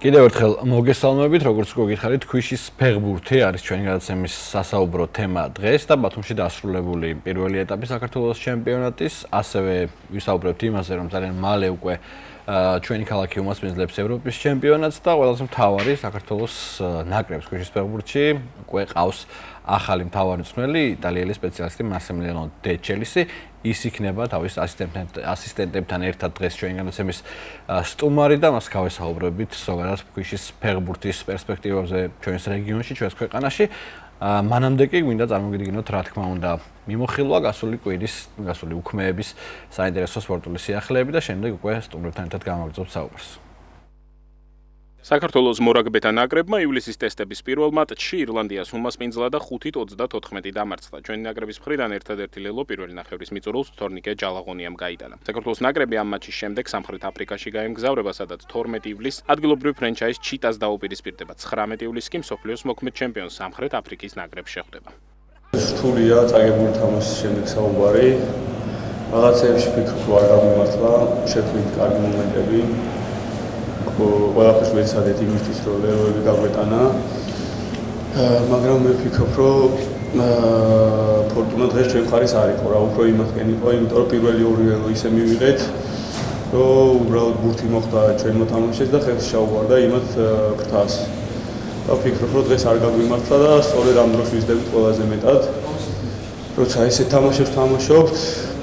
კიდევ ერთხელ მოგესალმებით, როგორც გოგითხარით, ქვიშის ფეხბურთი არის ჩვენი გადაცემის სასაუბრო თემა დღეს და ბათუმში დასრულებული პირველი ეტაპი საქართველოს ჩემპიონატის, ასევე ვისაუბრებთ იმაზე, რომ ძალიან მალე უკვე ჩვენი ქალაქი უმასპინძლებს ევროპის ჩემპიონატს და ყველაზე მთავარი საქართველოს ნაკრებს ქვიშის ფეხბურთში უკვე ყავს ახალი მთავარი მწვრთნელი, იტალიელი სპეციალისტი მასიმილიანო დე ჩელისი. ის იქნება თავის ასისტენტებთან ერთად დღეს ჩვენი განაცემის სტუმარი და მას გავესაუბრებით ზოგადად ქვიშის ფეხბურთის პერსპექტივებზე ჩვენს რეგიონში, ჩვენს ქვეყანაში. მანამდე კი გვინდა წარმოგიდგინოთ, რა თქმა უნდა, მიმოხილვა გასული უქმეების საინტერესო სპორტული სიახლეები და შემდეგ უკვე სტუმრებთან ერთად გამოვიწყებთ საუბარს. საქართველოს მორაგბეთა ნაკრებმა ივლისის ტესტების პირველ მატჩში ირლანდიას უმასპინძლა და 5-24 დამარცხდა. ჩვენი ნაკრების მხრიდან ერთადერთი ლელო პირველი ნახევრის მიწურულს თორნიკე ჯალაღონიამ გაიტანა. საქართველოს ნაკრები ამ მატჩის შემდეგ სამხრეთაფრიკაში გაემგზავრება, სადაც 12 ივლისს ადგილობრივ ფრენჩაიზ ჩიტას დაუპირისპირდება. 19 ივლისს კი მსოფლიოს მოქმედ ჩემპიონს სამხრეთაფრიკის ნაკრებს შეხვდება. რთულია წაგებული თამაშის შემდეგ საუბარი. რაღაცეებში ფიქრობ, რომ არ გამიმართლა, შექმნით კარგი მომენტები. ყველაფერს ვეცადეთ იმისთვის, რომ ლელოები გაგვეტანა. მაგრამ მე ვფიქრობ, რომ ფორტუნა დღეს ჩვენ მხარის არ იყო, რა უფრო იმათკენ იყო, იმიტომ რომ პირველი ორი ლელო ისე მივიღეთ, რომ უბრალოდ ბურთი მოხდა ჩვენ მოთამაშეს და ხელს ჩაუვარდა იმათ ფრთას. და ვფიქრობ, რომ დღეს არ გაგვიმართლა და სწორედ ამ დროს ვიზრდებით ყველაზე მეტად. როცა ესე თამაშებს თამაშობთ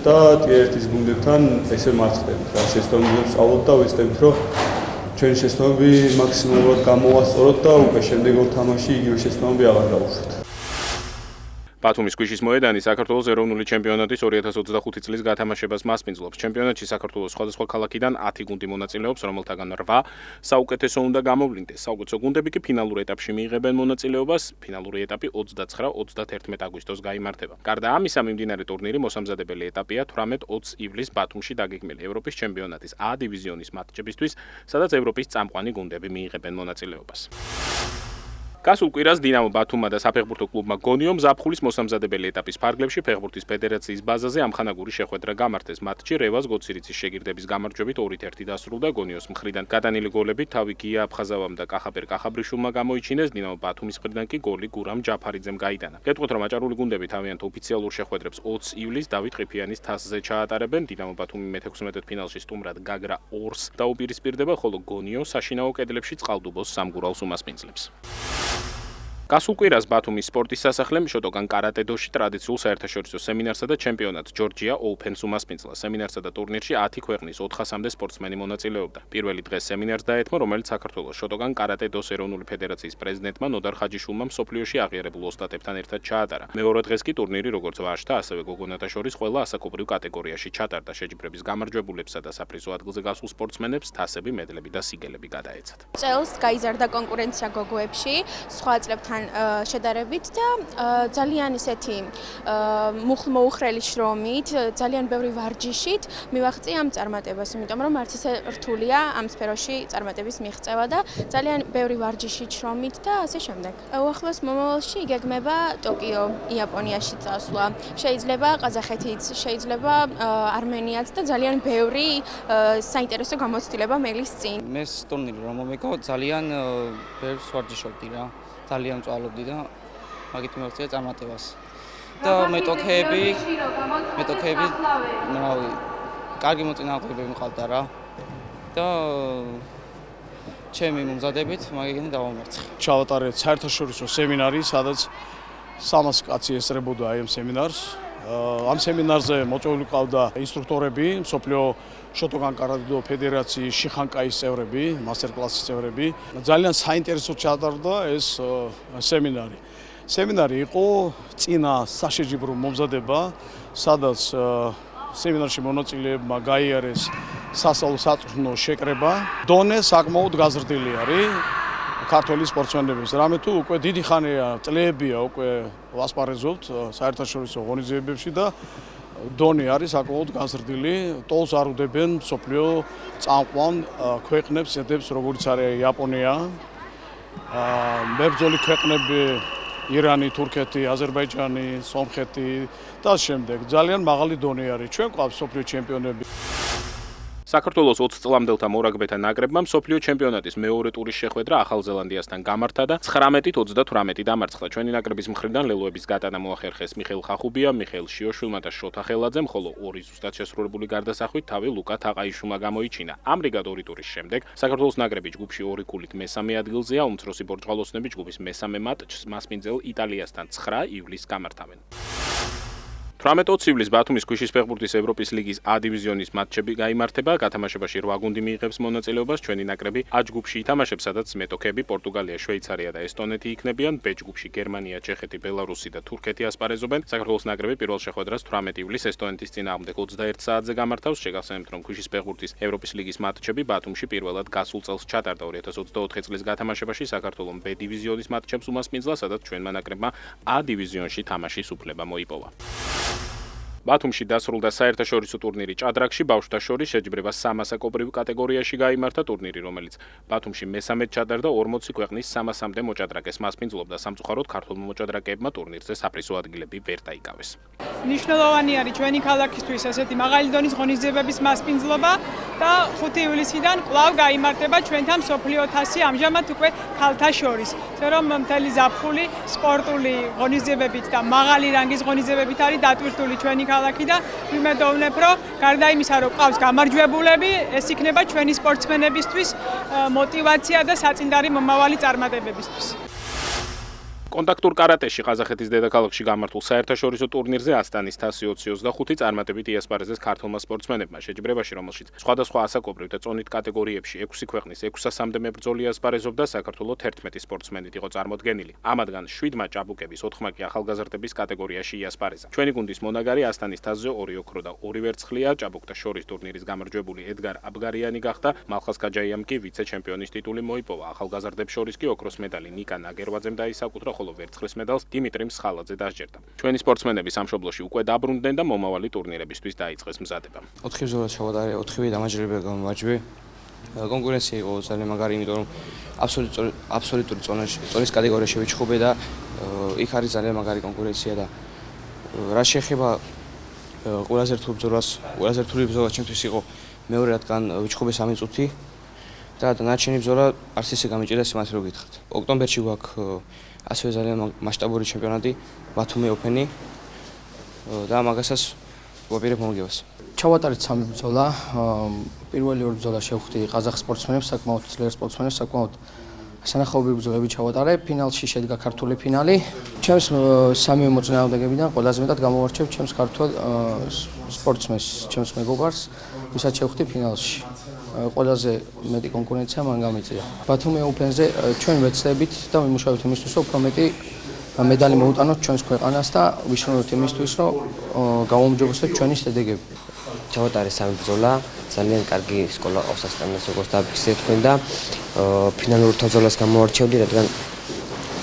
და ტიერეთის გუნდებთან ესე მარცხდებით. რა შეცდომებს სწავლობთ და ვეცდებით, რომ ჩვენი შეცდომები მაქსიმალურად გამოვასწოროთ და უკვე შემდეგ ორ თამაში იგივე შეცდომები აღარ დავუშვათ. ბათუმის ქვიშის მოედანი საქართველოს ეროვნული ჩემპიონატის 2025 წლის გათამაშებას მასპინძლობს. ჩემპიონატში საქართველოს სხვადასხვა ქალაქიდან 10 გუნდი მონაწილეობს, რომელთაგან 8 საუკეთესო უნდა გამოვლინდეს. საუკეთესო გუნდები კი ფინალურ ეტაპში მიიღებენ მონაწილეობას. ფინალური ეტაპი 29-31 აგვისტოს გაიმართება. გარდა ამისა, მიმდინარე ტურნირი მოსამზადებელი ეტაპია 18-20 ივლისს ბათუმში დაგეგმილი ევროპის ჩემპიონატის A დივიზიონის მატჩებისთვის, სადაც ევროპის წამყვანი გუნდები მიიღებენ მონაწილეობას. გასულ კვირას დინამო ბათუმმა და საფეხბურთო კლუბმა გონიომ ზაფხულის მოსამზადებელი ეტაპის ფარგლებში ფეხბურთის ფედერაციის ბაზაზე ამხანაგური შეხვედრა გამართეს. მატჩი რევაზ გოცირიცის შეგირდების გამარჯვებით 2-1 დასრულდა. გონიოს მხრიდან გადანილი გოლებით თავი გია აფხაზავამ და კახაბერ კახაბრიშვილმა გამოიჩინეს. დინამო ბათუმის მხრიდან კი გოლი გურამ ჯაფარიძემ გაიტანა. გეტყვით, რომ აჭარული გუნდები თავიანთ ოფიციალურ შეხვედრებს 20 ივლისს დავით ყიფიანის თასზე ჩაატარებენ. დინამო ბათუმი მე-16 ფინალში სტუმრად გაგრა 2-ს დაუპირისპირდება, ხოლო გონიო საშინაო კედლებში წყალდუბოს სამგურალს უმასპინძლებს. გასულ კვირას ბათუმის სპორტის სასახლემ შოტოგან კარატე-დოში ტრადიციულ საერთაშორისო სემინარსა და ჩემპიონატ ჯორჯია ოპენს უმასპინძლა. სემინარსა და ტურნირში 10 ქვეყნის 400-მდე სპორტსმენი მონაწილეობდა. პირველი დღეს სემინარს დაეთმო, რომელიც საქართველოს შოტოგან კარატე-დოს ეროვნული ფედერაციის პრეზიდენტმა ნოდარ ხაჯიშვილმა მსოფლიოში აღიარებულ ოსტატებთან ერთად ჩაატარა. მეორე დღეს კი ტურნირი როგორც ვაჟთა, ასევე გოგონათა შორის ყველა ასაკობრივ კატეგორიაში ჩატარდა. შეჯიბრების გამარჯვებულებსა და საპრიზო ადგილზე გასულ სპორტსმენებს თასები, მედლები და სიგელები გადაეცათ. წელს გაიზარდა კონკურენცია გოგოებში, სხვა წლებთან შედარებით და ძალიან ისეთი მოუხრელი შრომით, ძალიან ბევრი ვარჯიშით მივაღწი ამ წარმატებას, იმიტომ რომ არც ისე რთულია ამ სფეროში წარმატების მიღწევა და ძალიან ბევრი ვარჯიშით შრომით და ასე შემდეგ. უახლოეს მომავალში იგეგმება ტოკიო, იაპონიაში წასვლა. შეიძლება ყაზახეთიც, შეიძლება არმენიაც და ძალიან ბევრი საინტერესო გამოცდილება მელის წინ. მე ტურნირი რომ მომეკო, ძალიან ბევრს ვარჯიშობდი რა. ძალიან მწვალობდი და მაგით მივაღწია წარმატებას. და მეტოქეები რავი, კარგი მოწინააღმდეგეები მყავდა რა. და ჩემი მომზადებით მაგიგენი დავამარცხე. ჩავატარეთ საერთაშორისო სემინარი, სადაც 300 კაცი ესწრებოდა ამ სემინარს. ამ სემინარზე მოწვეული ყავდა ინსტრუქტორები, მსოფლიო შოტოგან კარატე-დო ფედერაციის შიხანკაის წევრები, მასტერ-კლასის წევრები. ძალიან საინტერესო ჩატარდა ეს სემინარი. სემინარი იყო წინა საშეჯიბრო მომზადება, სადაც სემინარში მონაწილეებმა გაიარეს სასწავლო საწვრთნო შეკრება. დონე საკმაოდ გაზრდილი არის ქართველი სპორტსმენების. რამე თუ უკვე დიდი ხანია, წლებია უკვე ვასპარეზობთ საერთაშორისო ღონისძიებებში და დონე არის საკმაოდ გაზრდილი. ტოლს არ უდებენ მსოფლიო წამყვან ქვეყნებს, ზედებს, როგორც არის იაპონია. მებრძოლი ქვეყნები ირანი, თურქეთი, აზერბაიჯანი, სომხეთი და შემდეგ. ძალიან მაღალი დონე არის. ჩვენ გვყავს მსოფლიო ჩემპიონები. საქართველოს 20 წლამდელთა მორაგბეთა ნაკრებმა მსოფლიო ჩემპიონატის მეორე ტურის შეხვედრა ახალ ზელანდიასთან გამართა და 19-38 დამარცხდა. ჩვენი ნაკრების მხრიდან ლელოების გატანა მოახერხეს მიხეილ ხახუბია, მიხეილ შიოშვილმა და შოთა ხელაძემ, ხოლო ორი ზუსტად შესრულებული გარდასახვით თავი ლუკა თაყაიშვილმა გამოიჩინა. ამრიგად ორი ტურის შემდეგ საქართველოს ნაკრები ჯგუფში 2 ქულით მესამე ადგილზეა, უმცროსი პორტუგალოსნები ჯგუფის მესამე მატჩს მასპინძელ იტალიასთან 9 ივლისს გამართავენ. 18 ივლისს ბათუმის ქვიშის ფეხბურთის ევროპის ლიგის A დივიზიონის მატჩები გაიმართება. გათამაშებაში 8 გუნდი მიიღებს მონაწილეობას. ჩვენი ნაკრები A ჯგუფში ითამაშებს, სადაც მეტოქები პორტუგალია, შვეიცარია და ესტონეთი იქნებიან. B ჯგუფში გერმანია, ჩეხეთი, ბელარუსი და თურქეთი ასპარეზობენ. საქართველოს ნაკრები პირველ შეხვედრას 18 ივლისს ესტონეთის წინააღმდეგ 21 საათზე გამართავს. შეგახსენებთ, რომ ქვიშის ფეხბურთის ევროპის ლიგის მატჩები ბათუმში პირველად გასულ წელს ჩატარდა 2024 წლის გათამაშებაში. საქართველოს B დივიზიონის მატჩებს უმასპინძლა, სადაც ჩვენმა ნაკრებმა A დივიზიონში თამაშის უფლება მოიპოვა. ბათუმში დასრულდა საერთაშორისო ტურნირი ჭადრაკში, ბავშვთა შორის შეჯიბრება 300 საკობრივ კატეგორიაში გაიმართა ტურნირი, რომელიც ბათუმში მესამედ ჩატარდა 40 ქვეყნის 300-მდე მოჭადრაკეს მასპინძლობდა. სამწუხაროდ ქართულმა მოჭადრაკეებმა ტურნირზე საფრისო ადგილები ვერ დაიკავეს. ნიშნულოვანი არის ჩვენი ქალაქისთვის ესეთი მაღალი დონის ღონისძიებების მასპინძლობა და 5 ივლისიდან კვლავ გაიმართება ჩვენთან მსოფლიო თასი ამჟამად უკვე ქალთა შორის. რომ მთელი ზაფხული სპორტული ღონისძიებებით და მაღალი რანგის ღონისძიებებით არის დატვირთული ჩვენი ქალაქი და ვიმედოვნებ, რომ გარდა იმისა, რომ ყავს გამარჯვებულები, ეს იქნება ჩვენი სპორტსმენებისთვის мотивация და საწინდარი მომავალი წარმატებებისთვის. კონტაქტურ კარატეში ყაზახეთის დედაქალაქში გამართულ საერთაშორისო ტურნირზე ასტანის თასი 20-25 წარმატებით იასპარეზეს ქართულმა სპორტსმენებმა. შეჯიბრებაში, რომელშიც სხვადასხვა ასაკობრივ და წონით კატეგორიებში 6 ქვეყნის 600-მდე მებრძოლი ასპარეზობდა, საქართველოს 11 სპორტსმენით იყო წარმოდგენილი. ამათგან 7-მა ჭაბუკების, 4-მა კი ახალგაზრდების კატეგორიაში იასპარეზა. ჩვენი გუნდის მონაგარი ასტანის თასზე 2 ოქრო და 2 ვერცხლია. ჭაბუკთა შორის ტურნირის გამარჯვებული ედგარ აბგარიანი გახდა, მალხას კაჯაიამ კი ვიცე-ჩემპიონის ტიტული მოიპოვა. ახალგაზრდებს შორის კი ოქროს медаლი ნიკა ნაგერვაძემ დაისაკუთრა, ხოლო ვერცხლის медаლს დიმიტრი მსხალაძე დასჯერდა. ჩვენი სპორტსმენები სამშობლოში უკვე დაბრუნდნენ და მომავალი ტურნირებისთვის დაიწყეს მზადება. 4 ბრძოლა ჩავატარე, 4-ვე დამაჯერებელი გამოვაჯვე. კონკურენცია იყო ძალიან მაგარი, იმიტომ რომ აბსოლუტური წონის კატეგორიაში ვიჩხუბე და იქ არის ძალიან მაგარი კონკურენცია და რა შეეხება ყველაზე რთული ბრძოლა ჩემთვის იყო მეორე, რადგან ვიჩხუბე 3 წუთი და დანარჩენი ბრძოლა არც ისე გამიჭირდა სიმართლე რო გითხრათ. ოქტომბერში გვაქვს ასევე ძალიან მასშტაბური ჩემპიონატი ბათუმი ოფენი და მაგასაც ვაპირებ მომგებას. ჩავატარეთ 3 ბრძოლა. პირველი 2 ბრძოლა შევხვდი ყაზახ სპორტსმენებს, საკმაოდ ძლიერ სპორტსმენებს, საკმაოდ სანახაობრივი ბრძოლები ჩავატარე. ფინალში შედგა ქართული ფინალი. ჩემს 3 მოწინააღმდეგებიდან ყველაზე მეტად გამოვარჩევ ჩემს ქართულ სპორტსმენს, ჩემს მეგობარს, ვისაც შევხვდი ფინალში. ყველაზე მეტი კონკურენცია მან გამიწია. ბათუმი ოფენზე ჩვენ ვეცდებით და ვიმუშავებთ იმისთვის, რომ უფრო მეტი медаლი მოუტანოთ ჩვენს ქვეყანას და ვიშრომებთ იმისთვის, რომ გავაუმჯობესოთ ჩვენი შედეგები. ჩავატარე 3 ბრძოლა, ძალიან კარგი სკოლა ყავს ასტანას, როგორც დაფიქსირეთ თქვენ და ფინალურ ბრძოლას გამოვარჩევდი, რადგან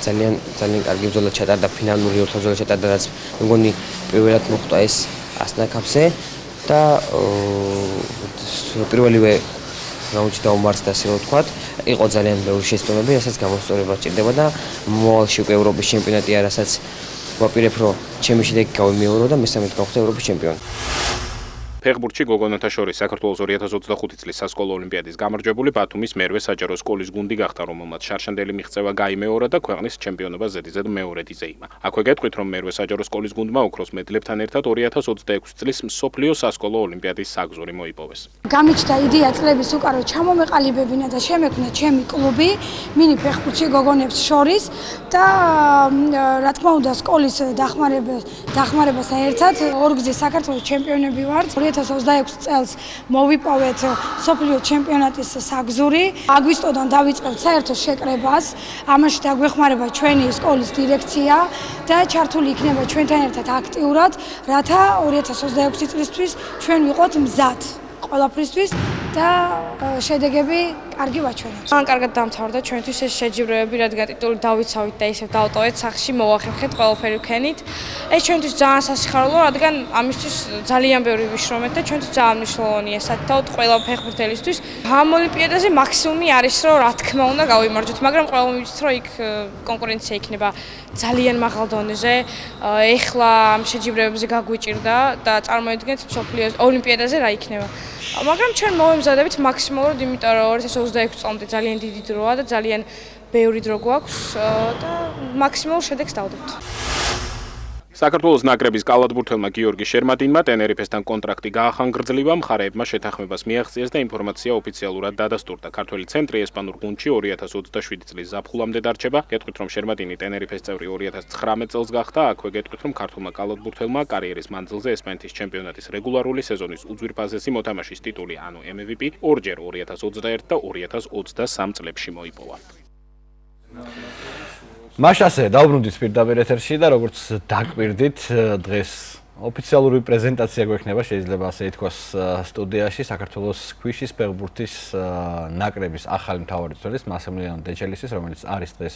ძალიან კარგი ბრძოლა ჩატარდა, ფინალური ბრძოლა ჩატარდა, რაც მგონი პირველად მოხდა ეს ასტანაკაფზე და პირველივე რაუნდში დაუმარცხდა, ასე რომ ვთქვათ, იყო ძალიან ბევრი შესწავლები, რასაც გამოსწორება სჭირდება და მომავალში უკვე ევროპის ჩემპიონატია, რასაც ვაპირებ, რომ ჩემი შედეგი გავიმეორო და მესამედ გავხდე ევროპის ჩემპიონი. ფეხბურთში გოგონათა შორის საქართველოს 2025 წლის სასკოლო ოლიმპიადის გამარჯვებული ბათუმის მერვე საჯარო სკოლის გუნდი გახდა, რომელმაც შარშანდელი მიღწევა გაიმეორა და ქვეყნის ჩემპიონობა ზედიზედ მეორედ იზეიმა. აქვე გეტყვით, რომ მერვე საჯარო სკოლის გუნდმა ოქროს მედლებთან ერთად 2026 წლის მსოფლიო სასკოლო ოლიმპიადის საგზური მოიპოვეს. გამიჩნდა იდეა წლების უკარო ჩამომეყალიბებინა და შემექმნა ჩემი კლუბი მინი ფეხბურთში გოგონებს შორის და რა თქმა უნდა სკოლის დახმარებასთან ერთად ორგზის საქართველოს ჩემპიონები ვართ. 2026 წელს მოვიპოვეთ სოფლიო ჩემპიონატის საგზური. აგვისტოდან დავიწყებთ საერთო შეკრებას. ამაში დაგვეხმარება ჩვენი სკოლის დირექცია და ჩართული იქნება ჩვენთან ერთად აქტიურად, რათა 2026 წლისთვის ჩვენ ვიყოთ მზად ყველაფრისთვის. და შედეგები კარგი ვაჩვენებთ. მან კარგად დამთავრდა ჩვენთვის ეს შეჯიბრებები, რადგან ტიტული დავიცავით და ისევ დავტოვეთ სახში, მოვახერხეთ ყველაფერი ვქენით. ეს ჩვენთვის ძალიან სასიხარულოა, რადგან ამისთვის ძალიან ბევრი ვიშრომეთ და ჩვენთვის ძალიან მნიშვნელოვანია სათითაოდ ყველა ფეხბურთელისთვის. ამ ოლიმპიადაზე მაქსიმუმი არის, რომ რა თქმა უნდა გავიმარჯვოთ, მაგრამ ყველა მივიცით, რომ იქ კონკურენცია იქნება ძალიან მაღალ დონეზე. ეხლა ამ შეჯიბრებებზე გაგვიჭირდა და წარმოიდგინეთ მსოფლიოს ოლიმპიადაზე რა იქნება. მაგრამ ჩვენ მოვემზადებით მაქსიმალურად, იმიტომ რომ 2026 წლამდე ძალიან დიდი დროა და ძალიან ბევრი დრო გვაქვს და მაქსიმალურ შედეგს დავდებთ. საქართველოს ნაკრების კალათბურთელმა გიორგი შერმადინმა ტენერიფესთან კონტრაქტი გაახანგრძლივა, მხარეებმა შეთანხმებას მიაღწიეს და ინფორმაცია ოფიციალურად დადასტურდა. ქართველი ცენტრი ესპანურ გუნდში 2027 წლის ზაფხულამდე დარჩება. გეტყვით, რომ შერმადინი ტენერიფეს წევრი 2019 წელს გახდა, აქვე გეტყვით, რომ ქართულმა კალათბურთელმა კარიერის მანძილზე ესპანეთის ჩემპიონატის რეგულარული სეზონის უძვირფასესი მოთამაშის ტიტული, ანუ MVP, ორჯერ 2021 და 2023 წლებში მოიპოვა. მაშასე დავბრუნდით პირდაპირ ეთერში და როგორც დაგკვირდით დღეს ოფიციალური პრეზენტაცია გვექნება, შეიძლება ასე ითქვას, სტუდიაში საქართველოს ქვიშის ფეხბურთის ნაკრების ახალი მთავარი მწვრთნის მასიმილიანო დეჩელისის, რომელიც არის დღეს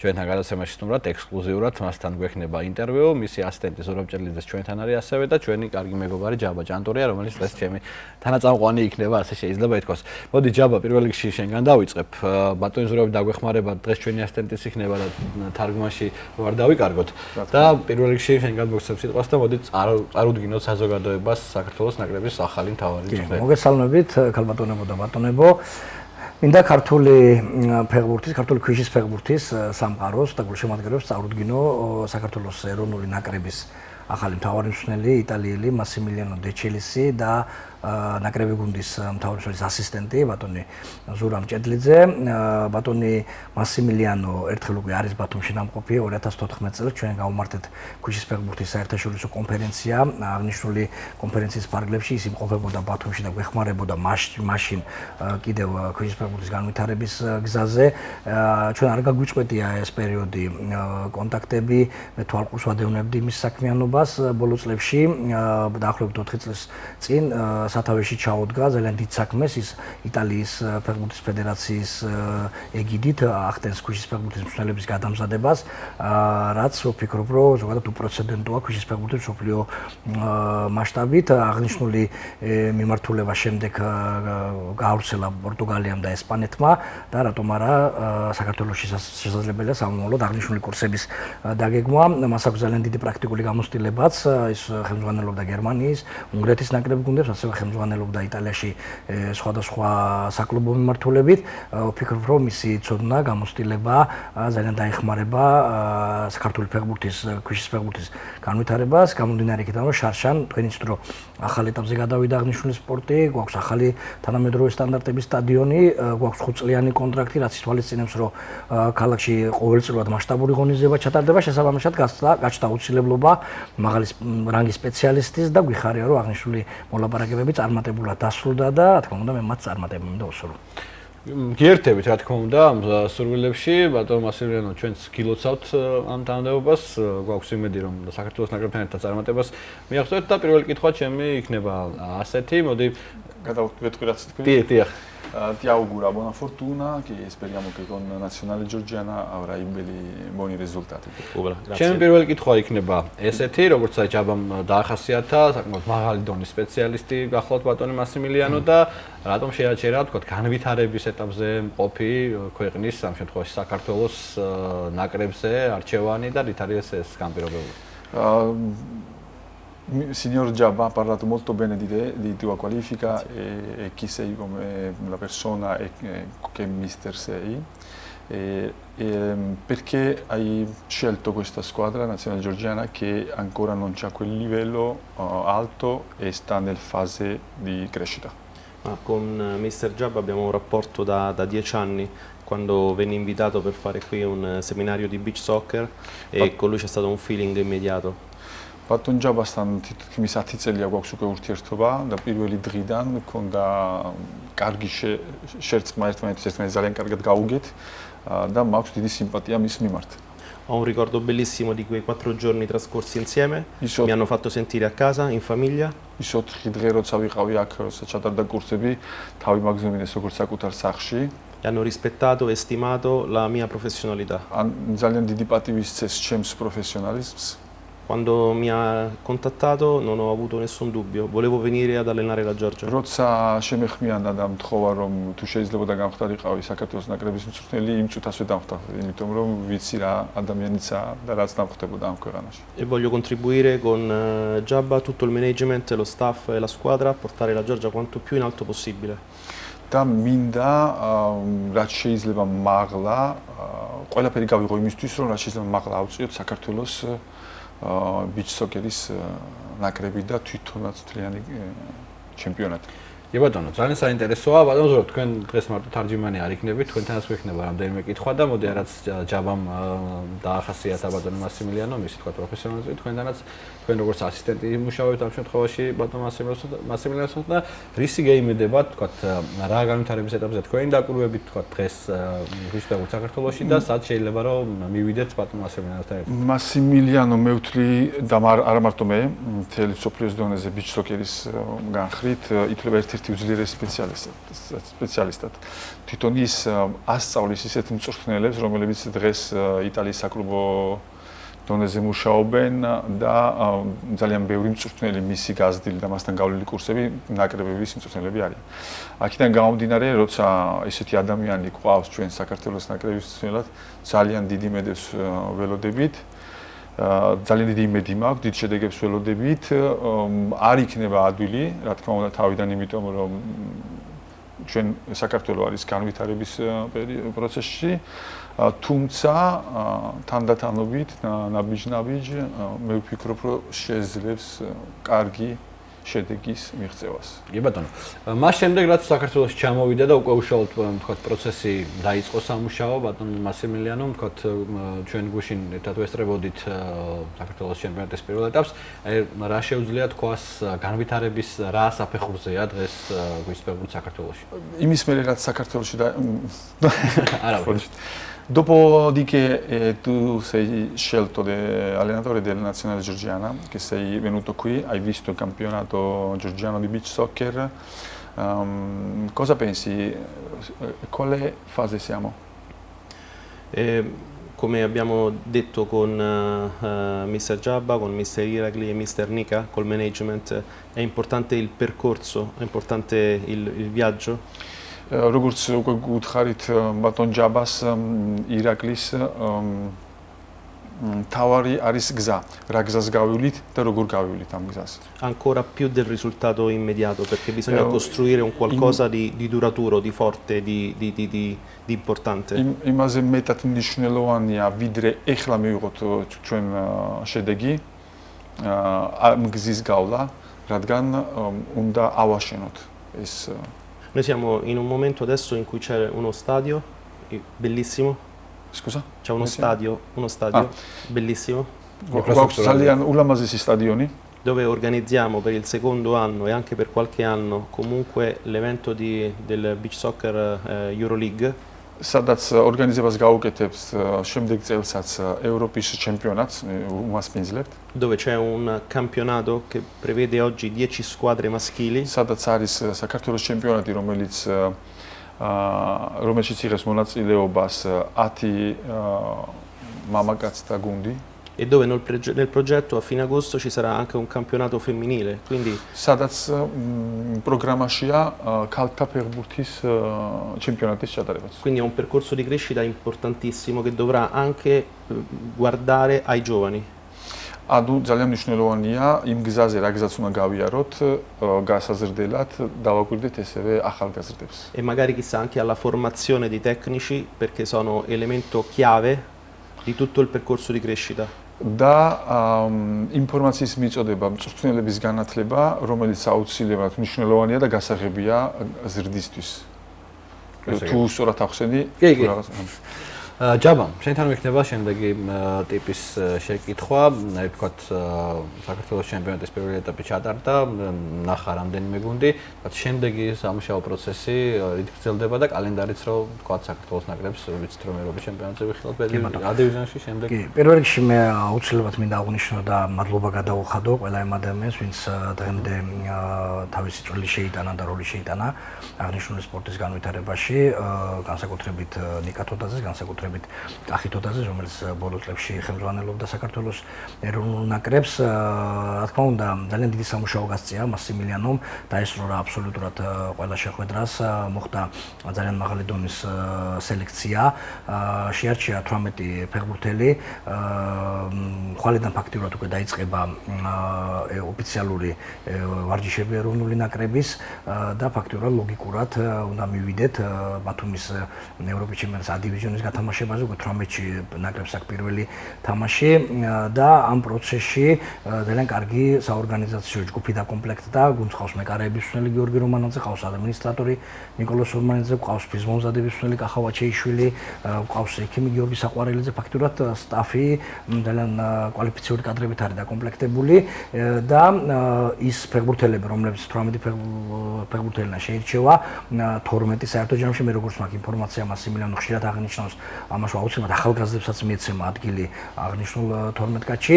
ჩვენთან გადაცემაში სტუმრად, ექსკლუზიურად მასთან გვექნება ინტერვიუ, მისი ასისტენტი ზურაბ ჭერლიძე ჩვენთან არის ასევე და ჩვენი კარგი მეგობარი ჯაბა ჭანტურია, რომელიც დღეს ჩემი თანაწამყვანი იქნება, ასე შეიძლება ითქვას. მოდი ჯაბა, პირველ რიგში შენგან დავიწყებ. ბატონი ზურაბი დაგვეხმარება, დღეს ჩვენი ასისტენტიც იქნება და თარგმანში ვარ დავიკარგოთ. და პირველ რიგში შენგან მოგცემ სიტყვას და მოდი წარუდგინოთ საზოგადოებას საქართველოს ნაკრების ახალი მთავარი მწვრთნელი. მოგესალმებით, ქალბატონებო და ბატონებო. მინდა ქართული ფეხბურთის, ქართული ქვიშის ფეხბურთის სამყაროს და გულშემატკივრებს წარუდგინო საქართველოს ეროვნული ნაკრების ახალი მთავარი მწვრთნელი, იტალიელი მასიმილიანო დეჩელისი და ნაკრები გუნდის მთავარი მწვრთნელის ასისტენტი ბატონი ზურაბ ჭერლიძე. ბატონი მასიმილიანო ერთხელ უკვე არის ბათუმში დამყოფი 2014 წელს ჩვენ გავუმართეთ ქვიშის ფეხბურთის საერთაშორისო კონფერენცია. აღნიშნული კონფერენციის ფარგლებში ის იმყოფებოდა ბათუმში და გვეხმარებოდა მაშინ კიდევ ქვიშის ფეხბურთის განვითარების გზაზე. ჩვენ არ გაგვიწყვეტია ეს პერიოდი კონტაქტები, მე თვალყურს ვადევნებდი მის საქმიანობას ბოლო წლებში დაახლოებით 4 წლის წინ სათავეში ჩაუდგა ძალიან დიდ საქმეს ის იტალიის ფეხბურთის ფედერაციის ეგიდით ახდენს ქვიშის ფეხბურთის მწვრთნელების გადამზადებას, რაც ვფიქრობ, რომ ზოგადად უპრეცედენტოა ქვიშის ფეხბურთის მსოფლიო მასშტაბით. აღნიშნული მიმართულება შემდეგ გაავრცელა პორტუგალიამ და ესპანეთმა და რატომ არა საქართველოში შესაძლებელია სამომავლოდ აღნიშნული კურსების დაგეგმვა. მას აქვს ძალიან დიდი პრაქტიკული გამოცდილებაც, ის ხელმძღვანელობდა გერმანიის, უნგრეთის ნაკრები გუნდებს, ასევე ხელმძღვანელობდა იტალიაში სხვადასხვა საკლუბო მიმართულებით. ვფიქრობ, რომ მისი ცოდნა, გამოცდილება ძალიან დაეხმარება საქართველოს ფეხბურთის, ქვიშის ფეხბურთის განვითარებას. გამომდინარე იქიდან, რომ შარშან თქვენ იცით, რომ ახალ ეტაპზე გადავიდა აღნიშნული სპორტი, გვაქვს ახალი თანამედროვე სტანდარტების სტადიონი, გვაქვს 5 წლიანი კონტრაქტი, რაც ითვალისწინებს, რომ ქალაქში ყოველწლიურად მასშტაბური ღონისძიება ჩატარდება, შესაბამისად გაჩნდა აუცილებლობა მაღალი რანგის სპეციალისტის და გვიხარია, რომ აღნიშნული მოლაპარაკებები წარმატებულად დასრულდა და რა თქმა უნდა მე მათ წარმატებები მინდა უსურვო. გიერთებით რა თქმა უნდა ამ სურვილებში, ბატონ მასილიანო, ჩვენც გილოცავთ ამ თანამდებობას, გვაქვს იმედი რომ საქართველოს ნაკრებთან ერთად წარმატებას მიაღწევთ და პირველი კითხვა ჩემი იქნება ასეთი, მოდი გადავთქვი რაც თქვი. დიახ. Ti auguro buona fortuna, che speriamo che con Nazionale Georgiana avrai buoni risultati. ჩემი პირველი კითხვა იქნება ესეთი, როგორც ჯაბამ დაახასიათა, საკმაოდ მაღალი დონის სპეციალისტი გახლავთ ბატონი მასიმილიანო და რატომ შეაჩერა, თქვათ, განვითარების ეტაპზე მყოფი ქვეყნის, ამ შემთხვევაში საქართველოს ნაკრებზე არჩევანი და რით არის ეს განპირობებული? Signor Giabba, ha parlato molto bene di te, di tua qualifica e chi sei come la persona e che mister sei. Perché hai scelto questa squadra nazionale georgiana che ancora non c'ha quel livello alto e sta nel fase di crescita? Con mister Giabba abbiamo un rapporto da 10 anni. Quando venne invitato per fare qui un seminario di beach soccer e con lui c'è stato un feeling immediato. Ბატონ ჯაბასთან თითქმის 10 წელია გვაქვს უკვე ურთიერთობა და პირველი დღიდან მქონდა კარგი შერწყმა ერთმანეთის ძალიან კარგად გავუგეთ და მაქვს დიდი სიმპათია მის მიმართ. Ho un ricordo bellissimo di quei 4 giorni trascorsi insieme, mi hanno fatto sentire a casa, in famiglia. ის 4 დღე როცა ვიყავი აქ, როცა ჩატარდა კურსები, თავი მაგზომინეს როგორც საკუთარ სახლში. E hanno rispettato e stimato la mia professionalità. ძალიან დიდი პატივი სცეს ჩემს პროფესიონალიზმს. Quando mi ha contattato non ho avuto nessun dubbio, volevo venire ad allenare la Georgia. როცა შემეხმიანა და მთხოვა რომ თუ შეიძლებოდა გამხდარიყავი საქართველოს ნაკრების მწვრთნელი, იმ წუთას ვედამხდარ, იმიტომ რომ ვიცი რა ადამიანიცაა და რაც დამხდებოდა ამ ქვეყანაში. E voglio contribuire con Giabba, tutto il management, lo staff e la squadra a portare la Georgia quanto più in alto possibile. და მინდა რაც შეიძლება მაღლა ყველაფერი გავიღო იმისთვის რომ რაც შეიძლება მაღლა ავწიოთ საქართველოს ბიჩ სოკერის ნაკრები და თვითონაც თლიანი ჩემპიონატი. ბატონო, ძალიან საინტერესოა. ბატონო ზორო, თქვენ დღეს მარტო თარჯიმანი არ იქნებით, თქვენთანაც გვექნება რამდენიმე კითხვა და მოდი რაც ჯაბამ დაახასიათა ბატონო მასიმილიანო, მისი თქვა პროფესიონალიზმი, თქვენთანაც თქვენ როგორც ასისტენტი მუშაობთ ამ შემთხვევაში ბატონო მასიმილიანოსთან და რისი გეიმედება, თქვა რა განვითარების ეტაპზე თქვენი დაკვირვებით, თქვა დღეს ვისწავლოთ საქართველოში და სად შეიძლება რომ მივიდეთ ბატონო მასიმილიანოსთან ერთად. მასიმილიანო მე ვთვლი და არა მარტო მე, მთელი სოფლიოს დონეზე ბიჩ სოკერის განხრით ითვლება ერთ-ერთი უძლიერეს სპეციალისტად. თვითონ ის ასწავლის ისეთ მწვრთნელებს, რომლებიც დღეს იტალიის საკლუბო დონეზე მუშაობენ და ძალიან ბევრი მწვრთნელი მისი გაზრდილი და მასთან გავლილი კურსები ნაკრებების მწვრთნელები არიან. აქედან გამომდინარე, როცა ესეთი ადამიანი ყავს ჩვენ საქართველოს ნაკრების მწვრთნელად, ძალიან დიდი იმედებს ველოდებით. ძალიან დიდი იმედი მაქვს, დიდ შედეგებს ველოდებით. არ იქნება ადვილი, რა თქმა უნდა, თავიდან, იმიტომ რომ ჩვენ საქართველო არის განვითარების პროცესში, თუმცა თანდათანობით, ნაბიჯ-ნაბიჯ მე ვფიქრობ, რომ შეძლებს კარგი შედეგის მიღწევას. ბატონო, მას შემდეგ რაც საქართველოს ჩამოვიდა და უკვე უშუალოდ თქვა პროცესი დაიწყო სამუშაო, ბატონო მასიმილიანო, თქვა ჩვენ გუშინ ერთად ვესწრებოდით საქართველოს ჩემპიონატის პირველ ეტაპს, რა შეუძლია თქვას განვითარების რა საფეხურზეა დღეს გვისპებულ საქართველოში? იმის მერე რაც საქართველოში და Dopo che tu sei scelto allenatore della nazionale georgiana, che sei venuto qui, hai visto il campionato georgiano di beach soccer, cosa pensi? Quale fase siamo? Come abbiamo detto con Mr. Giabba, con Mr. Irakli e Mr. Nika, col management, è importante il percorso, è importante il viaggio? როგორც უკვე გითხარით ბატონ ჯაბას, ირაკლის თავარი არის გზა. რა გზას გავივლით და როგორ გავივლით ამ გზას. Ancora più del risultato immediato, perché bisogna costruire un qualcosa di duraturo, di forte, di importante. იმაზე მეტად მნიშვნელოვანია, ვიდრე ეხლა მივიღოთ ჩვენ შედეგი, ამ გზის გავლა, რადგან უნდა ავაშენოთ ეს. Noi siamo in un momento adesso in cui c'è uno stadio bellissimo. Scusa? C'è uno stadio bellissimo. ძალიან ულამაზესი სტადიონი. Dove organizziamo per il secondo anno e anche per qualche anno comunque l'evento del beach soccer Euroleague. სადაც ორგანიზებას გაუკეთებს შემდეგ წელსაც ევროპის ჩემპიონატს უმასპინძლებთ. Dove c'è un campionato che prevede oggi 10 squadre maschili. სადაც არის საქართველოს ჩემპიონატი, რომელშიც იღებს მონაწილეობას 10 მამაკაც და გუნდი. E dove nel progetto a fine agosto ci sarà anche un campionato femminile, quindi სადაც პროგრამაშია ქალთა ფეხბურთის ჩემპიონატის ჩატარებაც. Quindi è un percorso di crescita importantissimo che dovrà anche guardare ai giovani. ანუ ძალიან მნიშვნელოვანია იმ გზაზე, რა გზაც უნდა გავიაროთ, გასაზრდელად დავაკვირდეთ ესევე ახალგაზრდებს. E magari chissà anche alla formazione di tecnici, perché sono elemento chiave di tutto il percorso di crescita. და ინფორმაციის მიწოდება, მწვრთნელების განათლება, რომელიც აუცილებლად მნიშვნელოვანია და გასაღებია ზრდისთვის. თუ სწორად ახსენდი, რაღაც ჯაბა, შენთან მიქნება შემდეგი ტიპის შეკითხვა, ვთქვათ, საქართველოს ჩემპიონატის პირველი ეტაპი ჩატარდა, ნახა რამდენიმე გუნდი, ვთქვათ, შემდეგი სამუშაო პროცესი რით გრძელდება და კალენდარიც რო ვთქვათ, საქართველოს ნაკრებს ვიცით რომ ევროპის ჩემპიონატზე ვიხილავთ A-დივიზიონში შემდეგ. კი, პირველ რიგში მე აუცილებლად მინდა აღვნიშნო და მადლობა გადაუხადო ყველა იმ ადამიანს, ვინც დღემდე თავისი წვლილი შეიტანა და როლი შეიტანა აღნიშნული სპორტის განვითარებაში, განსაკუთრებით ნიკა თოდაძეს, განსაკუთრებით კახი თოდაძეს, რომელიც ბოლო წლებში ხელმძღვანელობდა საქართველოს ეროვნულ ნაკრებს. Რა თქმა უნდა, ძალიან დიდი სამუშაო გასწია მასიმილიანომ დაესწრო რა აბსოლუტურად ყველა შეხვედრას, მოხდა ძალიან მაღალი დონის სელექცია, შეარჩია 18 ფეხბურთელი, ხვალიდან ფაქტიურად უკვე დაიწყება ოფიციალური ვარჯიშები ეროვნული ნაკრების და ფაქტიურად ლოგიკურად უნდა მივიდეთ ბათუმის ევროპის ჩემპიონატის A-დივიზიონის გათამაშებაზე, უკვე 18-ში ნაკრებს აქვს პირველი თამაში და ამ პროცესში ძალიან კარგი საორგანიზაციო ჯგუფი დაკომპლექტდა, გუნდს ყავს მეკარეების მსმენელი გიორგი რომანაძე, ყავს ადმინისტრატორი ნიკოლოზ ურმანიძე, ყავს ფიზმომზადების მსმენელი კახა ვაჩეიშვილი, ყავს ექიმი გიორგი საყვარელიძე, ფაქტიურად სტაფი ძალიან კვალიფიციური კადრებით არის დაკომპლექტებული და ის ფეხბურთელები, რომლებიც 18 ფეხბურთელიდან შეირჩევა, 12 საერთო ჯამში მე როგორც მაქვს ინფორმაცია მასიმილიანო ხშირად აღნიშნავს, ამას აუცილებლად ახალგაზრდებსაც მიეცემა ადგილი აღნიშნულ 12 კაცში.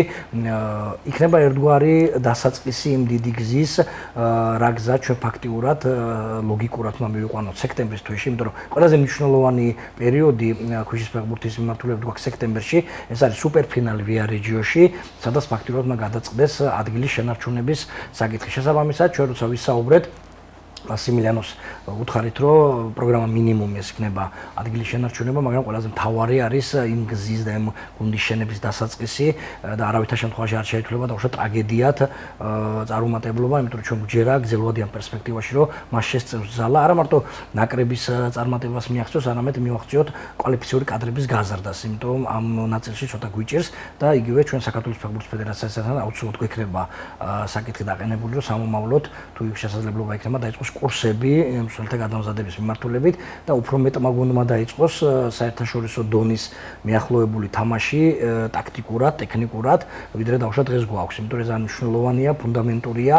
იქნება ერთგვარი დასაწყისი იმ დიდი გზის, რა გზა ჩვენ ფაქტიურად ლოგიკურად უნდა მივიყვანოთ სექტემბრის თვეში, იმიტომ რომ ყველაზე მნიშვნელოვანი პერიოდი ქვიშის ფეხბურთის მიმართულებით გვაქვს სექტემბერში, ეს არის სუპერფინალი ვია რეგიონში, სადაც ფაქტიურად უნდა გადაწყდეს ადგილის შენარჩუნების საკითხი. შესაბამისად, ჩვენ როცა ვისაუბრეთ მასიმილიანოს უთხარით, რომ პროგრამა მინიმუმი ეს იქნება ადგილის შენარჩუნება, მაგრამ ყველაზე მთავარი არის იმ გზის და იმ გუნდის შენების დასაწყისი და არავითარ შემთხვევაში არ შეითვლება და უშუალოდ ტრაგედიად წარუმატებლობა, იმიტომ რომ ჩვენ გვჯერა გრძელვადიან პერსპექტივაში, რომ მას შესწევს ძალა, არა მარტო ნაკრების წარმატებას მიაღწიოს, არამედ მივაღწიოთ კვალიფიციური კადრების გაზრდას, იმიტომ ამ ნაწილში ცოტა გვიჭირს და იგივე ჩვენ საქართველოს ფეხბურთის ფედერაციასთან აუცილებლად გვექნება საკითხი დაყენებული, რომ სამომავლოდ თუ იქ შესაძლებლობა იქნება დაიწყოს კურსები მსვლელთა გადამზადების მიმართულებით და უფრო მეტმა გუნდმა დაიწყოს საერთაშორისო დონის მიახლოებული თამაში ტაქტიკურად, ტექნიკურად, ვიდრე დაუშვათ დღეს გვაქვს, იმიტომ რომ ეს მნიშვნელოვანია, ფუნდამენტურია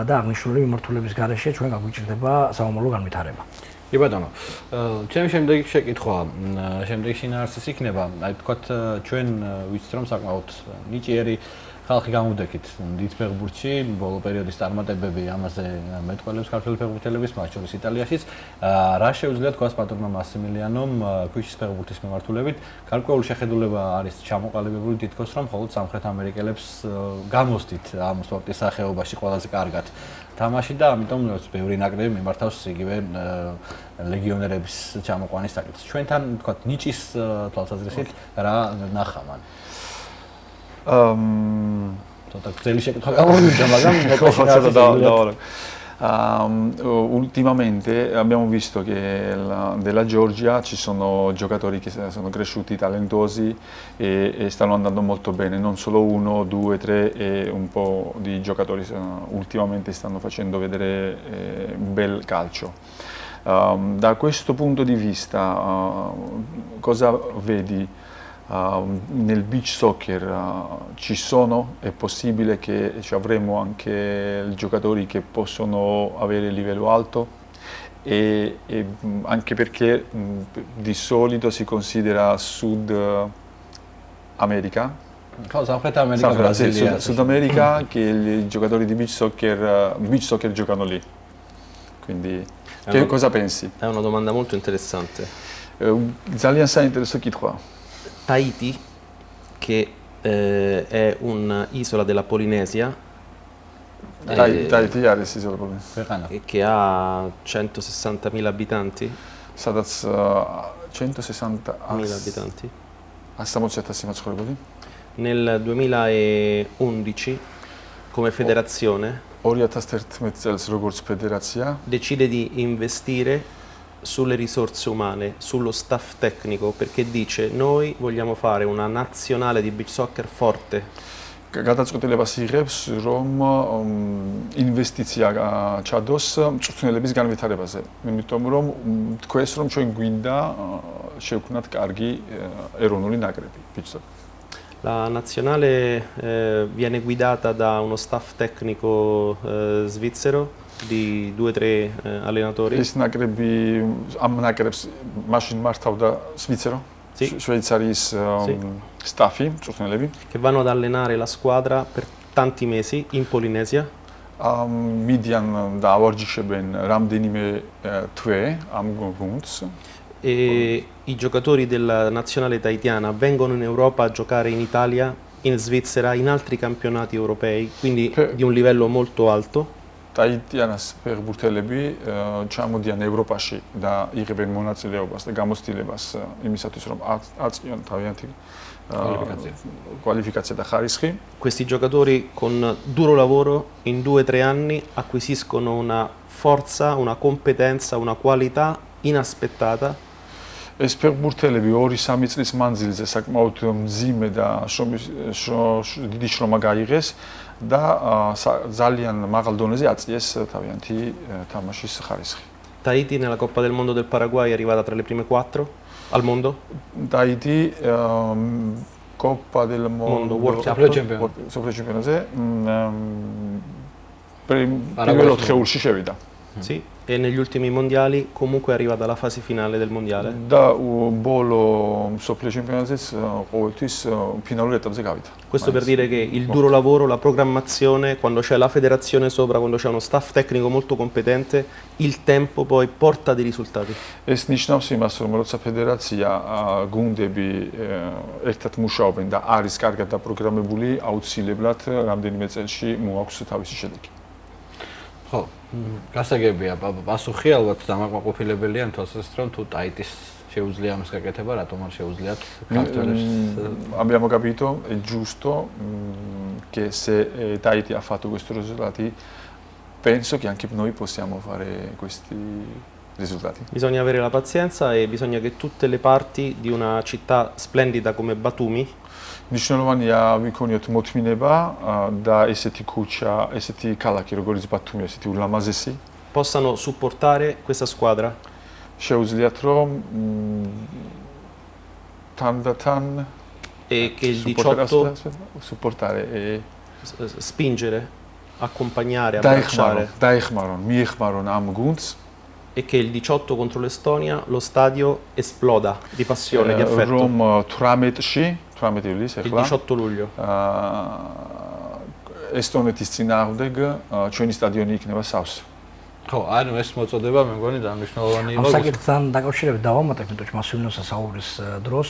და აღნიშნული მიმართულების გარეშე ჩვენ გაგვიჭირდება სამომავლო განვითარება. კი ბატონო, ჩემი შემდეგი შეკითხვა, შემდეგი შინაარსის იქნება, აი ვთქვათ, ჩვენ ვიცით რომ საკმაოდ ნიჭიერი ხალხი გამოვდექით დიდ ფეხბურთში, ბოლო პერიოდის წარმატებები ამაზე მეტყველებს ქართველი ფეხბურთელების, მათ შორის იტალიაშიც. რა შეუძლია თქვას პატრონმა მასიმილიანომ ქვიშის ფეხბურთის მიმართულებით? გარკვეული შეხედულება არის ჩამოყალიბებული თითქოს, რომ მხოლოდ სამხრეთ ამერიკელებს გამოსდით ამ სპორტის სახეობაში ყველაზე კარგად თამაში და ამიტომ ბევრი ნაკრები მიმართავს იგივე ლეგიონერების ჩამოყვანის საკითხს. ჩვენთან ვთქვათ, ნიჭის თვალსაზრისით რა ნახა მან? Tota grzeli შეკითხვა გამოვიდა, მაგრამ ultimamente abbiamo visto che della Georgia ci sono giocatori che sono cresciuti talentuosi e stanno andando molto bene, non solo uno, due, tre e un po' di giocatori ultimamente stanno facendo vedere un bel calcio. Da questo punto di vista cosa vedi? Nel beach soccer ci sono, è possibile che avremo anche giocatori che possono avere livello alto e anche perché di solito si considera Sud America. Sud America che i giocatori di beach soccer giocano lì. Quindi cosa pensi? È una domanda molto interessante. Zalian sa interesso chi trova? Tahiti, che è un'isola della Polinesia, che ha 160.000 abitanti. 160.000 abitanti. Nel 2011, come federazione, decide di investire sulle risorse umane, sullo staff tecnico, perché dice noi vogliamo fare una nazionale di beach soccer forte. გადაწყვეტილებას იღებს, რომ ინვესტიცია ჩადოს მწვრთნელების განვითარებაზე. იმიტომ რომ თქვენს რომ ჩვენ გვინდა შევქმნათ კარგი ეროვნული ნაკრები beach soccer. La nazionale viene guidata da uno staff tecnico svizzero di 2-3 allenatori. ეს ნაკრები ამ ნაკრებს მაშინ მართავდა სვიცერო, შვეიცარიის სტაფი, მწვრთნელები, che vanno ad allenare la squadra per tanti mesi in Polinesia. მიდიან და ავარჯიშებენ რამდენიმე თვე ამ გუნდს. E i giocatori della nazionale tahitiana vengono in Europa a giocare in Italia, in Svizzera, in altri campionati europei, quindi di un livello molto alto. ტაიტიანას ფეხბურთელები ჩამოდიან ევროპაში და იღებენ მონაწილეობას და გამოცდილებას იმისათვის რომ აწიონ თავიანთი qualificazione da ხარისხი. Questi giocatori con duro lavoro in 2-3 anni acquisiscono una forza, una competenza, una qualità inaspettata. ეს ფეხბურთელები 2-3 წლის მანძილზე საკმაოდ მძიმე და დიდი შრომა გაიღეს და ძალიან მაღალ დონეზე აწიეს თავიანთი თამაშის ხარისხი. Tahiti nella Coppa del Mondo del Paraguay è arrivata tra le prime 4 al mondo. Tahiti Coppa del Mondo World Cup Super Championship პირველ 4-ში შევიდა. Sì, e negli ultimi mondiali comunque è arrivata alla fase finale del mondiale. Da bolo Super Championship ყოველთვის ფინალურ ეტაპზე გავიდა. Questo per dire che il duro lavoro, la programmazione, quando c'è la federazione sopra, quando c'è uno staff tecnico molto competente, il tempo poi porta dei risultati. ეს ნიშნავს იმას, რომ როცა ფედერაცია გუნდები ერთად მუშაობენ და არის კარგად დაპროგრამებული, აუცილებლად რამდენიმე წელში მოაქვს თავისი შედეგი. ხო, გასაგებია, პასუხი ალბათ დამაკმაყოფილებელია ამ თვალსაზრისით, რომ თუ ტაიტის შეუძლია ამის გაკეთება, რატომ არ შეუძლიათ ქართველებს? Abbiamo capito, è giusto che se Tahiti ha fatto questi risultati, penso che anche noi possiamo fare questi risultati. Bisogna avere la pazienza e bisogna che tutte le parti di una città splendida come Batumi ნიშნულოვანია ვიქონიოთ მოთმინება და ესეთი ქუჩა, ესეთი ქალაქი როგორც ბათუმი, ესეთი ულამაზესი possano supportare questa squadra. შეუძლიათ რომ თანდათან e che il 18 supportare spingere, accompagnare, abbracciare. დაეხმარონ, მიეხმარონ ამ გუნდს e che il 18 contro l'Estonia lo stadio esploda di passione, di affetto. რომ 18-ში 18 ივლისს il 18 luglio. ესტონეთის წინააღმდეგ ჩვენი სტადიონი იქნება სავსე. ხო, ანუ ეს მოწოდება მე მგონი დანიშნულოვანია. ამ საკითხთან დაკავშირებით დავამატებ, იმიტომ რომ მასვინოსა საუბრის დროს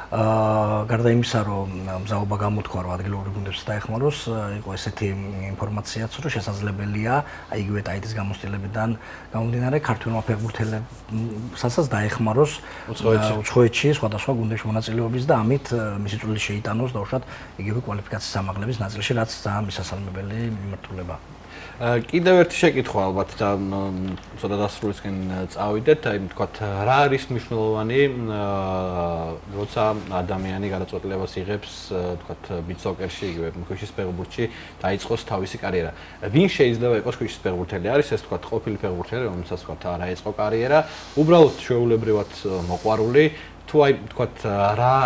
გარდა იმისა, რომ მზაობა გამოთქვა, რომ ადგილობრივ გუნდებს დაეხმაროს, იყო ესეთი ინფორმაციაც, რომ შესაძლებელია იგივე ტაიტის გამოცდილებიდან გამომდინარე ქართველმა ფეხბურთელებსაც დაეხმაროს უცხოეთში სხვადასხვა გუნდებში მონაწილეობის და ამით მისი წვლილი შეიტანოს და უშუალოდ იგივე კვალიფიკაციის ამაღლების ნაწილში, რაც ძალიან მისასალმებელი მიმართულება. კიდევ ერთი შეკითხვა ალბათ და ცოტა დასრულისკენ წავიდეთ, აი თქვათ რა არის მნიშვნელოვანი, როცა ადამიანი გადაწყვეტილებას იღებს, თქვათ beach soccer-ში, იგივე ქვიშის ფეხბურთში დაიწყოს თავისი კარიერა. ვინ შეიძლება იყოს ქვიშის ფეხბურთელი? არის ეს თქვათ ყოფილი ფეხბურთელი, რომელსაც თქვათ არ აეწყო კარიერა, უბრალოდ ჩვეულებრივად მოყვარული თუ აი თქვათ რა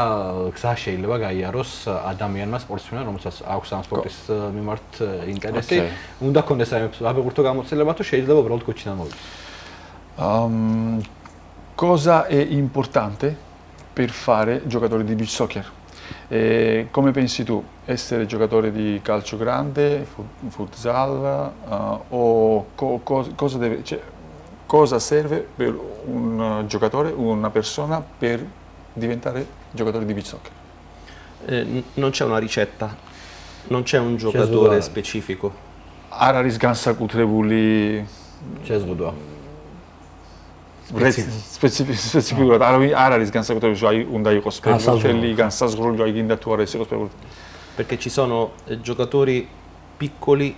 გზა შეიძლება გაიაროს ადამიანმა სპორტსმენმა, რომელსაც აქვს ამ სპორტის მიმართ ინტერესი, უნდა ქონდეს აი საფეხბურთო გამოცდილება თუ შეიძლება უბრალოდ კუჩიდან მოვიდეს. Cosa è importante per fare giocatore di beach soccer? Come pensi tu? Essere giocatore di calcio grande, futsal o cosa deve cosa serve per un giocatore, una persona per diventare giocatore di beach soccer? Non c'è una ricetta, non c'è un giocatore specifico. არ არის განსაკუთრებული შეზღუდვა. სპეციფიკურად არ არის განსაკუთრებული, აი უნდა იყოს ფეხბურთელი, განსაზღვრული, აი გინდა თუ არა ეს იყოს ფეხბურთელი. Perché ci sono giocatori piccoli,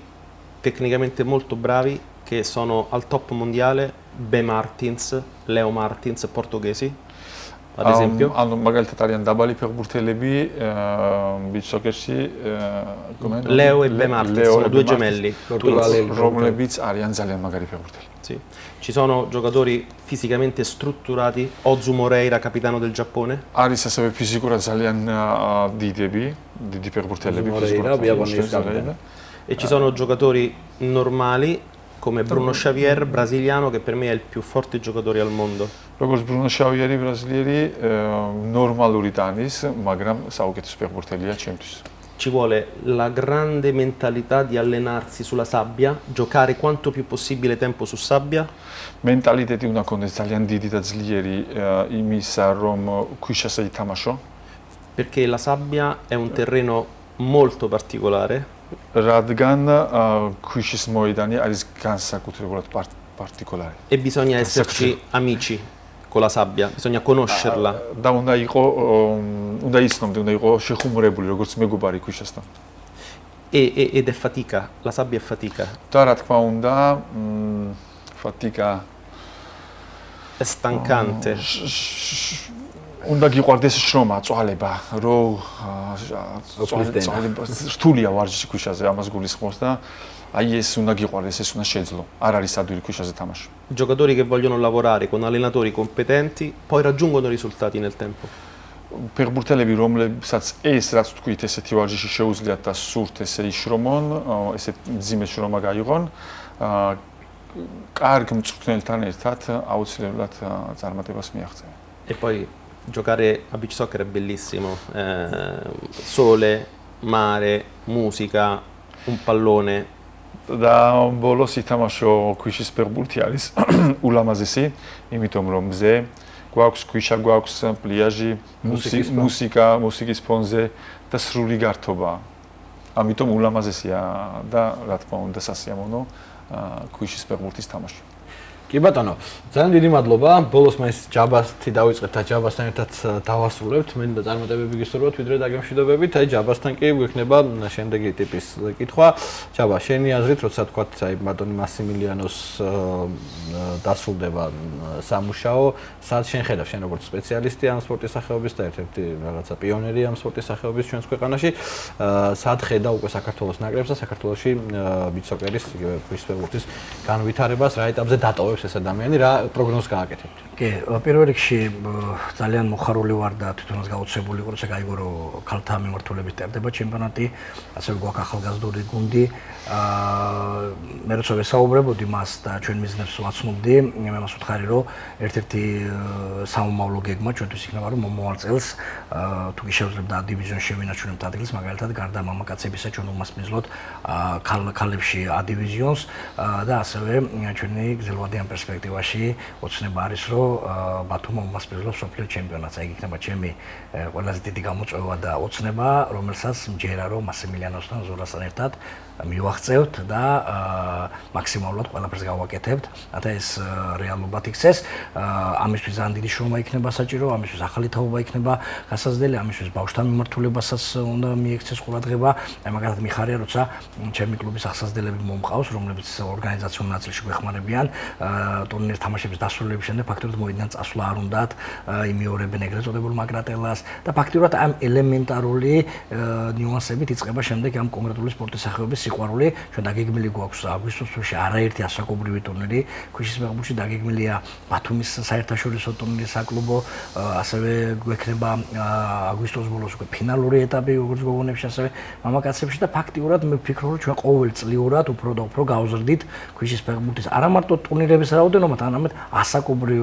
tecnicamente molto bravi, che sono al top mondiale, Be Martins, Leo Martins, portoghesi. ad esempio? ანუ მაგალითად არიან დაბალი ფეხბურთელები beach soccer-ში, Leo e Bemarti, sono due gemelli, რომლებიც არიან ძალიან მაგარი ფეხბურთელი. Sì. Ci sono giocatori fisicamente strutturati, Ozu Moreira, capitano del Giappone. არის ასევე ფიზიკურად ძალიან დიდი ფეხბურთელები, ფიზიკურად. E ci sono giocatori normali come Bruno Xavier, brasiliano, che per me è il più forte giocatore al mondo. Როგორც Bruno Xavieri, ბრაზილიელი, ნორმალური დანის, მაგრამ საუკეთესო ფეხბურთელია ჩემთვის. Ci vuole la grande mentalità di allenarsi sulla sabbia, giocare quanto più possibile tempo su sabbia. Mentaliteti უნდა კონდეს ძალიან დიდი და ძლიერი იმისა, რომ ქვიშაზე ითამაშო. Perché la sabbia è un terreno molto particolare. რადგან ქვიშის მოედანი არის განსაკუთრებულად პარტიკულარი. E bisogna esserci amici con la sabbia, bisogna conoscerla. და უნდა იცნობდე, უნდა იყო შეხუმრებული როგორც მეგობარი ქვიშასთან. Ed è fatica, la sabbia è fatica. და რა თქმა უნდა, fatica è stancante. უნდა გიყვარდეს შრომა, წვალება, რომ რთულია ვარჯიში ქვიშაზე, ამას გულისხმობს და აი ეს უნდა გიყვარდეს, ეს უნდა შეძლო. არ არის ადვილი ქვიშაზე თამაში. Giocatori che vogliono lavorare con allenatori competenti poi raggiungono risultati nel tempo. ფეხბურთელები, რომლებსაც ეს რაც თქვით, ესეთი ვარჯიში შეუძლიათ და სურთ ესე იშრომონ, ესე მძიმე შრომა გაიღონ, კარგ მწვრთნელთან ერთად აუცილებლად წარმატებას მიაღწევენ. E poi giocare a beach soccer è bellissimo, sole, mare, musica, un pallone. და ბოლოს ითამაშო ქვიშის ფეხბურთი არის ულამაზესი, იმიტომ რომ მზე გვაქვს, ქვიშა გვაქვს, პლიაჟი, მუსიკა, მუსიკის ფონზე და სრული გართობა. ამიტომ ულამაზესია და რა თქმა უნდა სასიამოვნო ქვიშის ფეხბურთის თამაში. კი ბატონო, ძალიან დიდი მადლობა. ბოლოს მაინც ჯაბასთი დავიწყეთ და ჯაბასთან ერთად დავასრულებთ. მე და წარმატებები გისურვებთ ვიდრე დაგემშვიდობებით. აი ჯაბასთან კი გვექნება შემდეგი ტიპის კითხვა. ჯაბა, შენი აზრით, როცა თქვათ, აი ბატონი მასიმილიანოს დასრულდება სამუშაო, სად შენ ხედავ შენ როგორც სპეციალისტი ამ სპორტის სახეობის და ერთ-ერთი რაღაცა პიონერი ამ სპორტის სახეობის ჩვენს ქვეყანაში, სად ხედავ უკვე საქართველოს ნაკრებს და საქართველოში beach soccer-ის, იგივე ქვიშის ფეხბურთის განვითარებას, რა ეტაპზე დატოვებს ეს ადამიანი, რა პროგნოზს გააკეთებთ? კი, პირველ რიგში ძალიან მოხარული ვარ და თვითონაც გაოცებული ვარ, როცა გაიგო რომ ქალთა მიმართულებით ტარდება ჩემპიონატი, ასევე გვაქვს ახალგაზრდული გუნდი. მე როცა ვესაუბრებოდი მას და ჩვენ მიზნებს ვაცნობდი, მე მას ვთხარი რომ ერთ-ერთი სამომავლო გეგმა ჩვენთვის იქნება რომ მომავალ წელს თუ შეგვიძლია დივიზიონში შევინარჩუნებთ ადგილს, მაგალითად გარდა მამაკაცებისა ჩვენ უმასპინძლოთ ქალებში დივიზიონს და ასევე ჩვენი გრძელვადიან პერსპექტივაში ოცნება არის რომ ბათუმი უმასპინძლობს სოფლიო ჩემპიონატს. აი იქნება ჩემი ყველაზე დიდი გამოწვევა და ოცნება, რომელსაც მჯერა რომ მასიმილიანოსთან ზურასთან ერთად მივახცევთ და მაქსიმალურად ყველაფერს გავაკეთებთ, რათა ეს რეალობად იქცეს. ამისთვის ძალიან დიდი შრომა იქნება საჭირო, ამისთვის ახალი თაობა იქნება გასაზრდელი, ამისთვის ბავშვთან მიმართულებასაც უნდა მიექცეს ყურადღება. აი მაგალითად მიხარია, როცა ჩემი კლუბის ახსაზრდელები მომყავს, რომლებიც ორგანიზაციულ ნაწილში გვეხმარებიან, ტურნირის თამაშების დასრულების შემდეგ ფაქტობრივად მოედნიდან წასვლა არ უნდათ, იმეორებენ ეგრეთ წოდებულ მაგრატელას და ფაქტობრივად ამ ელემენტარული ნიუანსებით იწყება შემდეგ ამ კონკრეტული სპორტის სახეობის სიყვარული. ჩვენ დაგეგმილი გვაქვს აგვისტოს თვეში არაერთი ასაკობრივი ტურნირი ქვიშის ფეხბურთში, დაგეგმილია ბათუმის საერთაშორისო ტურნირი საკლუბო, ასევე გვექნება აგვისტოს ბოლოს უკვე ფინალური ეტაპი როგორც გოგონებში, ასევე მამაკაცებში და ფაქტიურად მე ვფიქრობ, რომ ჩვენ ყოველწლიურად უფრო და უფრო გავზრდით ქვიშის ფეხბურთის არა მარტო ტურნირების რაოდენობით, არამედ ასაკობრივ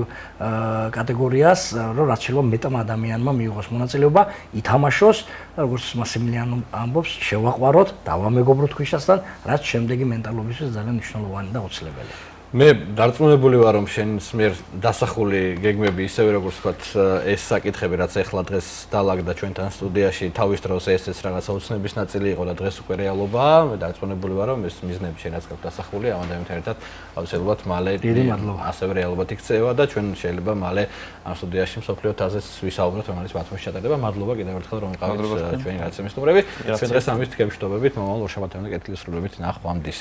კატეგორიას, რომ რაც შეიძლება მეტმა ადამიანმა მიიღოს მონაწილეობა, ითამაშოს და როგორც მასიმილიანო ამბობს, შევაყვაროთ, დავამეგობროთ ქვიშასთან, რაც შემდეგი მენტალობისთვის ძალიან მნიშვნელოვანი და აუცილებელია. მე დარწმუნებული ვარ, რომ შენს მიერ დასახული გეგმები ისევე როგორც ვთქვათ, ეს საკითხები, რაც ახლა დღეს დაალაგდა ჩვენთან სტუდიაში, თავის დროს ესეც რაღაცა უცნობის ნაწილი იყო და დღეს უკვე რეალობაა. მე დარწმუნებული ვარ, რომ ეს მიზნები შენაც გაქვთ დასახული, ამ ადამიანთან ერთად აუცილებლად მალე ასევე რეალობად იქცევა და ჩვენ შეიძლება მალე ამ სტუდიაში მსოფლიო თაზეც ვისაუბროთ, რომელიც ბათუმში ჩატარდება. მადლობა კიდევ ერთხელ, რომ მყავით ჩვენი გადაცემის სტუმრები. ჩვენ დღეს ამით გემშვიდობებით, მომავალ ორშაბათამდე კეთილი სრულებით ნახვამდის.